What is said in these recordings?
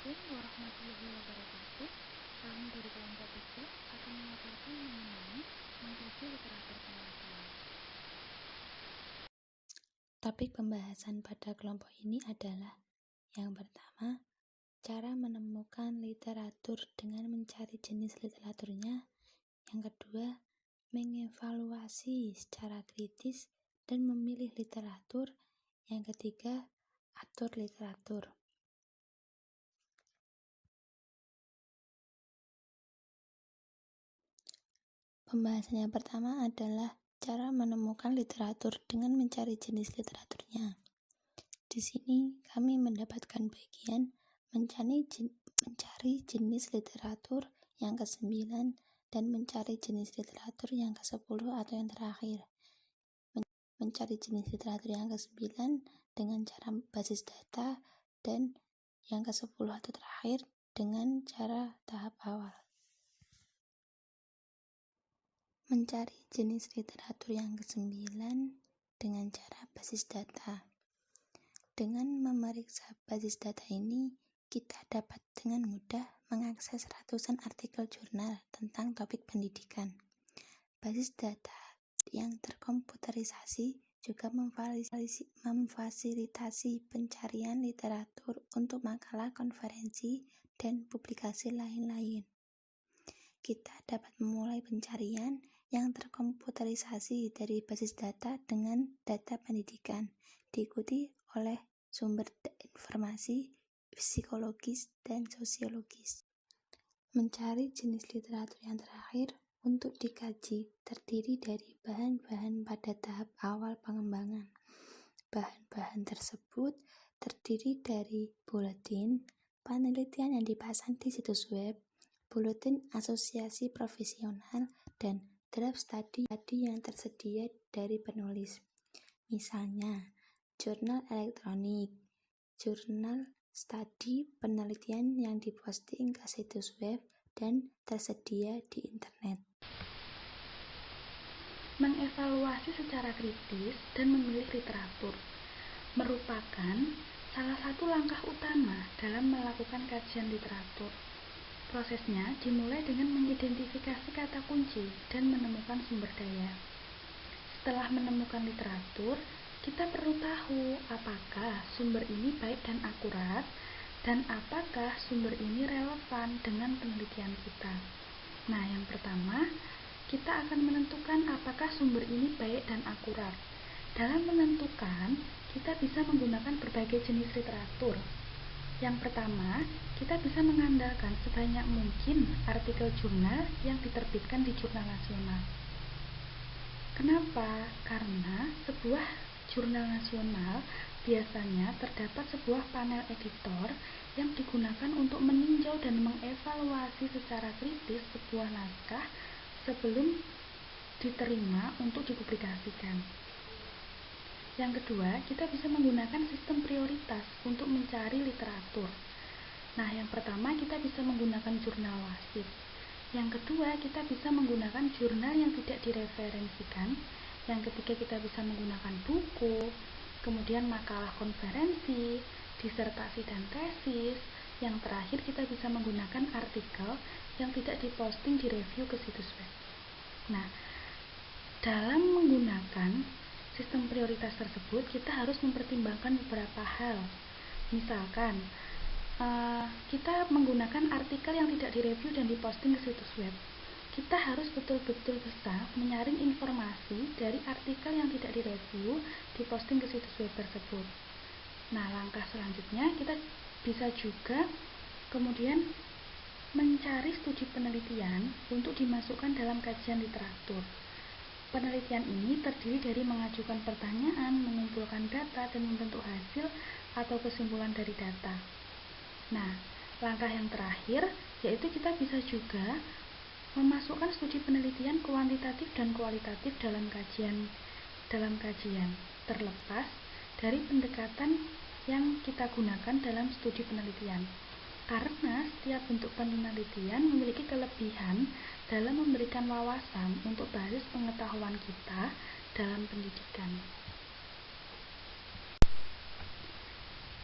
Assalamualaikum warahmatullahi wabarakatuh. Kami dari kelompok 3 akan memaparkan mengenai mengkaji literatur penelitian. Topik pembahasan pada kelompok ini adalah yang pertama, cara menemukan literatur dengan mencari jenis literaturnya. Yang kedua, mengevaluasi secara kritis dan memilih literatur. Yang ketiga, atur literatur. Pembahasan yang pertama adalah cara menemukan literatur dengan mencari jenis literaturnya. Di sini kami mendapatkan bagian mencari jenis literatur yang ke-9 dan mencari jenis literatur yang ke-10 atau yang terakhir. Mencari jenis literatur yang ke-9 dengan cara basis data dan yang ke-10 atau terakhir dengan cara tahap awal. Mencari jenis literatur yang ke-9 dengan cara basis data. Dengan memeriksa basis data ini, kita dapat dengan mudah mengakses ratusan artikel jurnal tentang topik pendidikan. Basis data yang terkomputerisasi juga memfasilitasi pencarian literatur untuk makalah, konferensi, dan publikasi lain-lain. Kita dapat memulai pencarian yang terkomputerisasi dari basis data dengan data pendidikan, diikuti oleh sumber informasi psikologis dan sosiologis. Mencari jenis literatur yang terakhir untuk dikaji terdiri dari bahan-bahan pada tahap awal pengembangan. Bahan-bahan tersebut terdiri dari buletin, penelitian yang dipasang di situs web, buletin asosiasi profesional, dan draft study yang tersedia dari penulis. Misalnya, jurnal elektronik, jurnal studi penelitian yang diposting ke situs web dan tersedia di internet. Mengevaluasi secara kritis dan memilih literatur merupakan salah satu langkah utama dalam melakukan kajian literatur. Prosesnya dimulai dengan mengidentifikasi kata kunci dan menemukan sumber daya. Setelah menemukan literatur, kita perlu tahu apakah sumber ini baik dan akurat, dan apakah sumber ini relevan dengan penelitian kita. Nah, yang pertama, kita akan menentukan apakah sumber ini baik dan akurat. Dalam menentukan, kita bisa menggunakan berbagai jenis literatur. Yang pertama, kita bisa mengandalkan sebanyak mungkin artikel jurnal yang diterbitkan di jurnal nasional. Kenapa? Karena sebuah jurnal nasional biasanya terdapat sebuah panel editor yang digunakan untuk meninjau dan mengevaluasi secara kritis sebuah naskah sebelum diterima untuk dipublikasikan. Yang kedua, kita bisa menggunakan sistem prioritas untuk mencari literatur. Nah, yang pertama kita bisa menggunakan jurnal wasit. Yang kedua, kita bisa menggunakan jurnal yang tidak direferensikan. Yang ketiga, kita bisa menggunakan buku, kemudian makalah konferensi, disertasi dan tesis. Yang terakhir, kita bisa menggunakan artikel yang tidak diposting di review ke situs web. Nah, dalam menggunakan sistem prioritas tersebut, kita harus mempertimbangkan beberapa hal. Misalkan, kita menggunakan artikel yang tidak direview dan diposting ke situs web. Kita harus betul-betul bisa menyaring informasi dari artikel yang tidak direview, diposting ke situs web tersebut. Nah, langkah selanjutnya kita bisa juga kemudian mencari studi penelitian untuk dimasukkan dalam kajian literatur. Penelitian ini terdiri dari mengajukan pertanyaan, mengumpulkan data, dan membentuk hasil atau kesimpulan dari data. Nah, langkah yang terakhir yaitu kita bisa juga memasukkan studi penelitian kuantitatif dan kualitatif dalam kajian terlepas dari pendekatan yang kita gunakan dalam studi penelitian. Karena setiap bentuk penelitian memiliki kelebihan dalam memberikan wawasan untuk basis pengetahuan kita dalam pendidikan.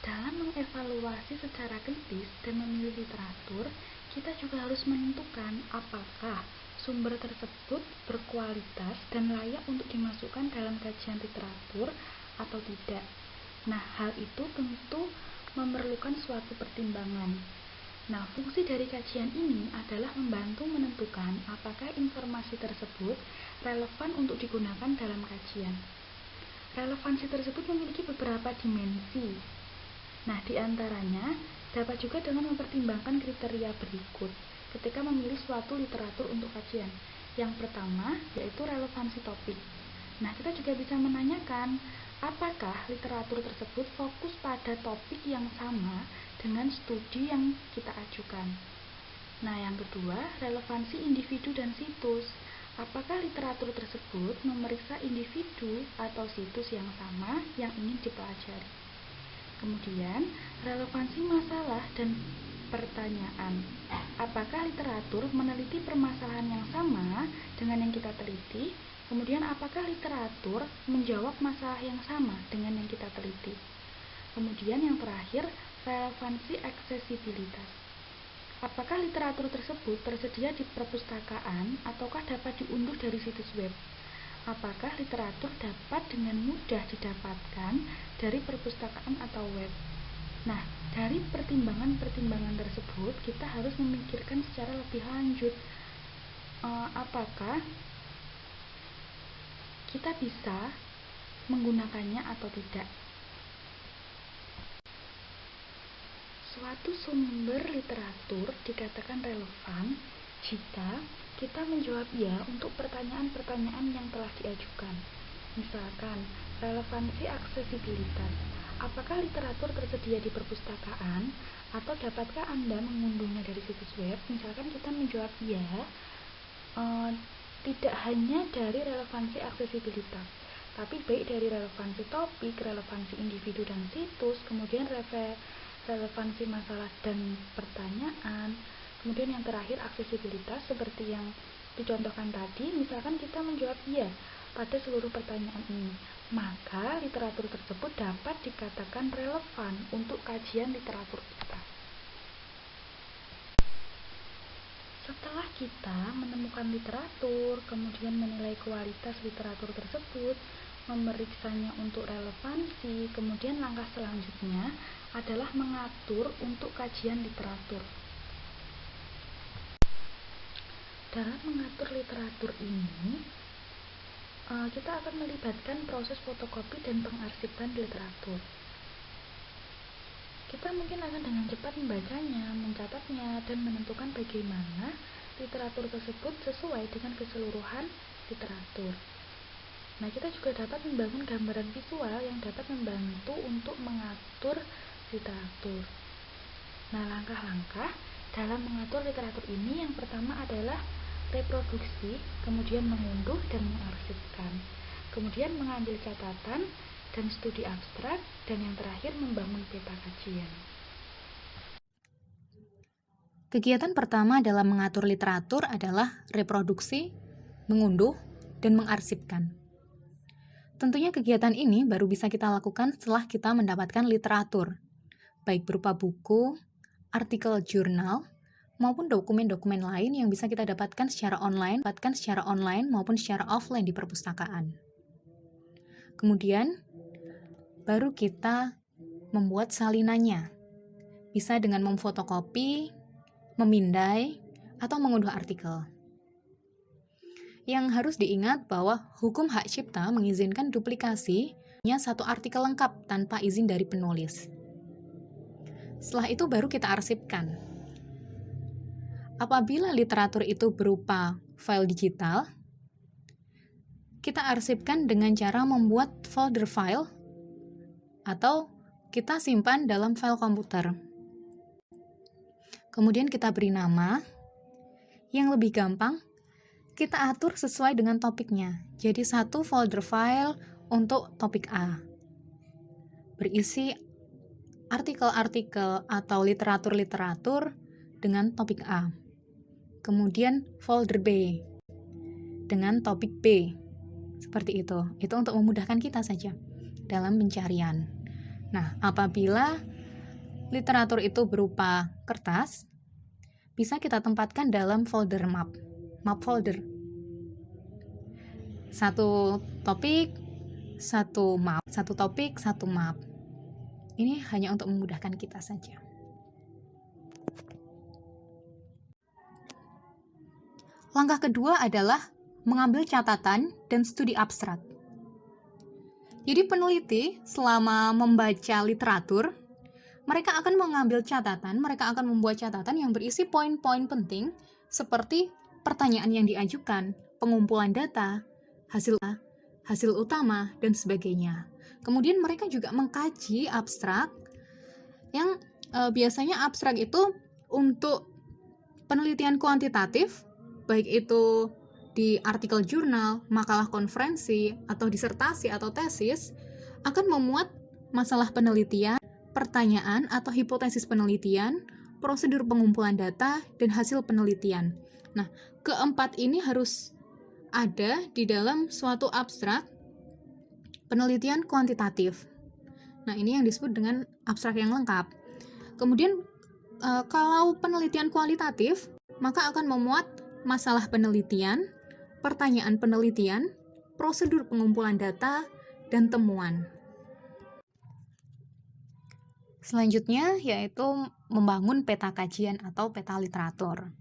Dalam mengevaluasi secara kritis dan memilih literatur, kita juga harus menentukan apakah sumber tersebut berkualitas dan layak untuk dimasukkan dalam kajian literatur atau tidak. Nah, hal itu tentu memerlukan suatu pertimbangan. Nah, fungsi dari kajian ini adalah membantu menentukan apakah informasi tersebut relevan untuk digunakan dalam kajian. Relevansi tersebut memiliki beberapa dimensi. Nah, di antaranya dapat juga dengan mempertimbangkan kriteria berikut ketika memilih suatu literatur untuk kajian. Yang pertama, yaitu relevansi topik. Nah, kita juga bisa menanyakan apakah literatur tersebut fokus pada topik yang sama dengan studi yang kita ajukan. Nah, yang kedua, relevansi individu dan situs. Apakah literatur tersebut memeriksa individu atau situs yang sama yang ingin dipelajari. Kemudian, relevansi masalah dan pertanyaan. Apakah literatur meneliti permasalahan yang sama dengan yang kita teliti? Kemudian, apakah literatur menjawab masalah yang sama dengan yang kita teliti? Kemudian, yang terakhir, relevansi aksesibilitas. Apakah literatur tersebut tersedia di perpustakaan ataukah dapat diunduh dari situs web? Apakah literatur dapat dengan mudah didapatkan dari perpustakaan atau web? Nah, dari pertimbangan-pertimbangan tersebut, kita harus memikirkan secara lebih lanjut apakah kita bisa menggunakannya atau tidak. Suatu sumber literatur dikatakan relevan jika kita menjawab ya untuk pertanyaan-pertanyaan yang telah diajukan. Misalkan, relevansi aksesibilitas. Apakah literatur tersedia di perpustakaan atau dapatkah Anda mengunduhnya dari situs web? Misalkan kita menjawab ya, tidak hanya dari relevansi aksesibilitas, tapi baik dari relevansi topik, relevansi individu dan situs, kemudian relevansi masalah dan pertanyaan. Kemudian yang terakhir aksesibilitas seperti yang dicontohkan tadi, misalkan kita menjawab iya pada seluruh pertanyaan ini, maka literatur tersebut dapat dikatakan relevan untuk kajian literatur kita. Setelah kita menemukan literatur, kemudian menilai kualitas literatur tersebut, memeriksanya untuk relevansi, kemudian langkah selanjutnya adalah mengatur untuk kajian literatur. Dalam mengatur literatur ini, kita akan melibatkan proses fotokopi dan pengarsipan literatur. Kita mungkin akan dengan cepat membacanya, mencatatnya, dan menentukan bagaimana literatur tersebut sesuai dengan keseluruhan literatur. Nah, kita juga dapat membangun gambaran visual yang dapat membantu untuk mengatur literatur. Nah, langkah-langkah dalam mengatur literatur ini yang pertama adalah reproduksi, kemudian mengunduh dan mengarsipkan, kemudian mengambil catatan dan studi abstrak, dan yang terakhir membangun peta kajian. Kegiatan pertama dalam mengatur literatur adalah reproduksi, mengunduh, dan mengarsipkan. Tentunya kegiatan ini baru bisa kita lakukan setelah kita mendapatkan literatur, baik berupa buku, artikel jurnal, maupun dokumen-dokumen lain yang bisa kita dapatkan secara online maupun secara offline di perpustakaan. Kemudian, baru kita membuat salinannya, bisa dengan memfotokopi, memindai, atau mengunduh artikel. Yang harus diingat bahwa hukum hak cipta mengizinkan duplikasinya satu artikel lengkap tanpa izin dari penulis. Setelah itu baru kita arsipkan. Apabila literatur itu berupa file digital, kita arsipkan dengan cara membuat folder file atau kita simpan dalam file komputer. Kemudian kita beri nama. Yang lebih gampang, kita atur sesuai dengan topiknya. Jadi satu folder file untuk topik A, berisi artikel-artikel atau literatur-literatur dengan topik A. Kemudian folder B dengan topik B. Seperti itu. Itu untuk memudahkan kita saja dalam pencarian. Nah, apabila literatur itu berupa kertas, bisa kita tempatkan dalam folder map folder. Satu topik, satu map, satu topik, satu map. Ini hanya untuk memudahkan kita saja. Langkah kedua adalah mengambil catatan dan studi abstrak. Jadi peneliti selama membaca literatur, mereka akan mengambil catatan, mereka akan membuat catatan yang berisi poin-poin penting seperti pertanyaan yang diajukan, pengumpulan data, hasil utama, dan sebagainya. Kemudian mereka juga mengkaji abstrak yang biasanya abstrak itu untuk penelitian kuantitatif, baik itu di artikel jurnal, makalah konferensi, atau disertasi atau tesis, akan memuat masalah penelitian, pertanyaan atau hipotesis penelitian, prosedur pengumpulan data, dan hasil penelitian. Nah, keempat ini harus ada di dalam suatu abstrak penelitian kuantitatif. Nah, ini yang disebut dengan abstrak yang lengkap. Kemudian, kalau penelitian kualitatif, maka akan memuat masalah penelitian, pertanyaan penelitian, prosedur pengumpulan data, dan temuan. Selanjutnya yaitu membangun peta kajian atau peta literatur.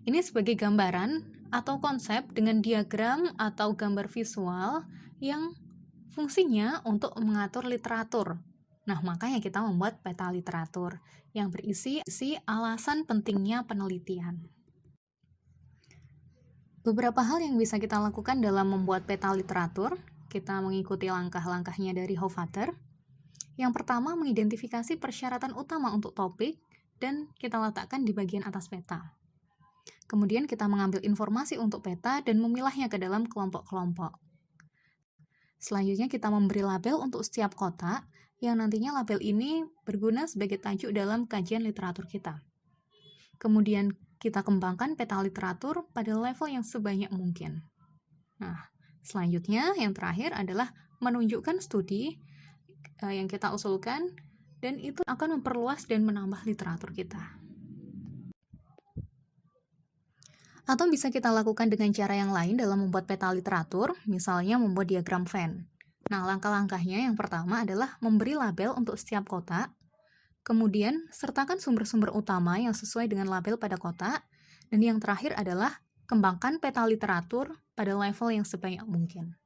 Ini sebagai gambaran atau konsep dengan diagram atau gambar visual yang fungsinya untuk mengatur literatur. Nah, makanya kita membuat peta literatur yang berisi alasan pentingnya penelitian. Beberapa hal yang bisa kita lakukan dalam membuat peta literatur, kita mengikuti langkah-langkahnya dari Hofstadter. Yang pertama, mengidentifikasi persyaratan utama untuk topik dan kita letakkan di bagian atas peta. Kemudian kita mengambil informasi untuk peta dan memilahnya ke dalam kelompok-kelompok. Selanjutnya kita memberi label untuk setiap kotak yang nantinya label ini berguna sebagai tajuk dalam kajian literatur kita. Kemudian kita kembangkan peta literatur pada level yang sebanyak mungkin. Nah, selanjutnya yang terakhir adalah menunjukkan studi yang kita usulkan, dan itu akan memperluas dan menambah literatur kita. Atau bisa kita lakukan dengan cara yang lain dalam membuat peta literatur, misalnya membuat diagram Venn. Nah, langkah-langkahnya yang pertama adalah memberi label untuk setiap kotak, kemudian sertakan sumber-sumber utama yang sesuai dengan label pada kotak, dan yang terakhir adalah kembangkan peta literatur pada level yang sebanyak mungkin.